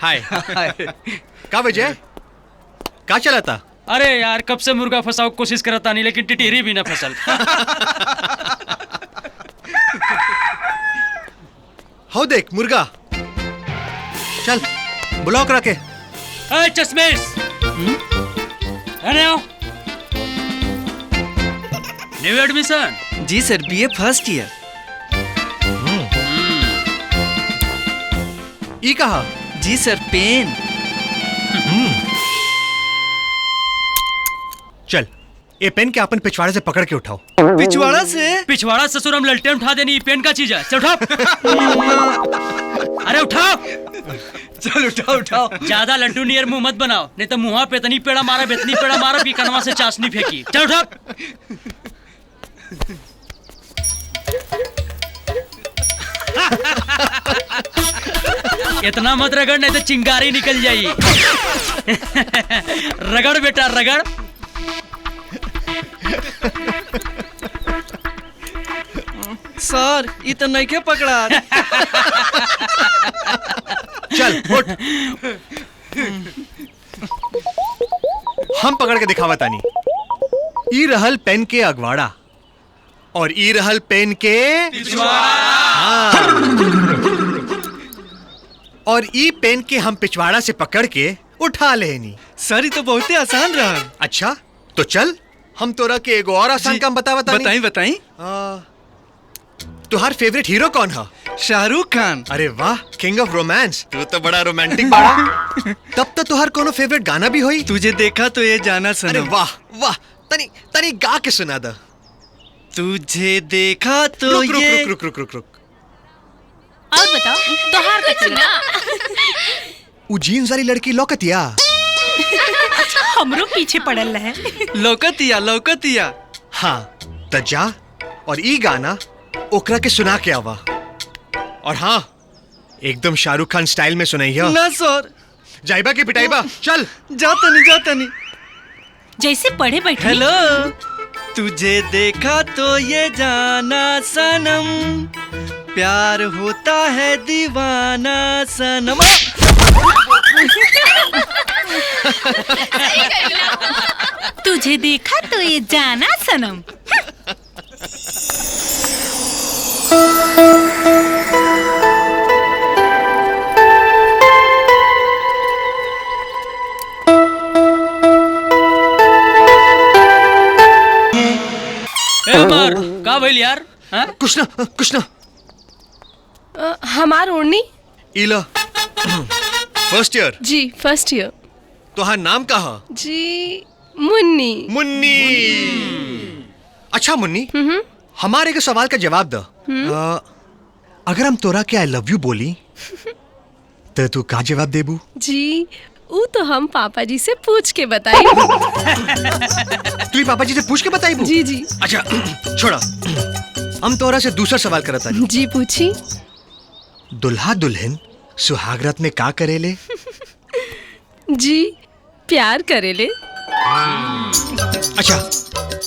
हाय। का विजय का चला था? अरे यार कब से मुर्गा फंसाओ कोशिश करता नहीं लेकिन टिटेरी भी ना फसल। हो देख मुर्गा, चल बुलाओ करा के। ए चश्मेश, आओ। New admission? जी सर, बीए फर्स्ट ईयर। ई कहा? जी सर, पेन। चल ये पेन के अपन पिछवाड़े से पकड़ के उठाओ। पिछवाड़ा से? पिछवाड़ा ससुर हम ललटेन उठा देनी, पेन का चीज है। चल उठाओ। अरे उठाओ। चल उठाओ उठाओ। ज्यादा लड्डू नियर मुंह मत बनाओ, नहीं तो मुंह पे इतनी पेड़ा मारा बेतनी पेड़ा मारा भी कनवा से चाशनी फेंकी। चल उठाओ। इतना मत रगड़ नहीं तो चिंगारी निकल जाएगी। रगड़ बेटा रगड़। सर ये तो नहीं के पकड़ा। चल उठ। हम पकड़ के दिखावा तानी। ई रहल पेन के अगवाड़ा और ई रहल पेन के हाँ। और ई पेन के हम पिछवाड़ा से पकड़ के उठा लेनी। सर ये तो बहुत ही आसान रहा। अच्छा तो चल हम तोरा के एगो और आसान काम बतावा तानी। बताई बताई। तुहार फेवरेट हीरो कौन है? शाहरुख खान। अरे वाह, किंग ऑफ रोमांस। तू तो बड़ा रोमांटिक बड़ा। तब तो तुहार कोनो फेवरेट गाना भी होई? तुझे देखा तो ये जाना सनम। अरे वाह वाह, तनी तनी गा के सुना दा। तुझे देखा तो रुक रुक ये रुक रुक रुक रुक। और बताओ तोहार कुछ ना। उ जीन्स वाली लड़की लौकतिया? हमरो पीछे पड़ल रहे। लौकतिया लौकतिया। हाँ त जा और ई गाना ओकरा के सुना के आवा। और हाँ एकदम शाहरुख खान स्टाइल में सुनाइया। ना सर। जाइबा की पिटाइबा? चल। जाता नहीं जाता नहीं। जैसे पढ़े बैठे। हेलो। तुझे देखा तो ये जाना सनम, प्यार होता है दीवाना सनम। तुझे देखा तो ये जाना सनम। अमर का भइल यार? हाँ? कुछ ना। हमार ओढ़नी। इला फर्स्ट ईयर। जी फर्स्ट ईयर। तुहार नाम का है? जी मुन्नी। मुन्नी। अच्छा मुन्नी, हमारे के सवाल का जवाब दो। अगर हम तोरा के आई लव यू बोली तो तू का जवाब देबू? जी वो तो हम पापा जी से पूछ के बताई। तू पापा जी से पूछ के बताइबू? जी जी। अच्छा छोड़ा, हम तोरा से दूसरा सवाल करता है। जी पूछी। दुल्हा दुल्हन सुहागरात में का करेले? जी प्यार करेले। अच्छा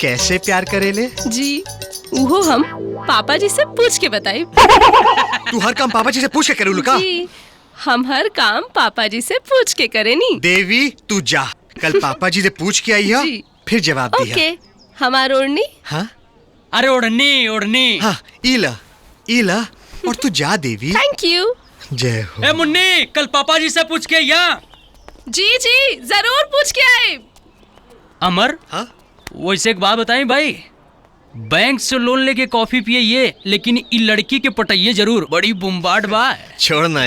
कैसे प्यार करेले? जी वो हम पापा जी से पूछ के बताई। तू हर काम पापा जी से पूछ के करेलू का? जी हम हर काम पापा जी से पूछ के करेनी। देवी तू जा, कल पापा जी से पूछ के आई है, जी। फिर जवाब दिया। ओके हमार ओढ़नी। हाँ अरे ओढ़नी ओढ़नी। हाँ इला और तू जा देवी। Thank you. जय हो। ए मुन्नी कल पापा जी से पूछ के या? जी जी जरूर पूछ के आए। अमर हाँ वैसे एक बात बताई भाई, बैंक से लोन लेके कॉफी पिए ये, लेकिन इ लड़की के पटाइए जरूर, बड़ी बुम्बार्ड बा। छोड़ना यार।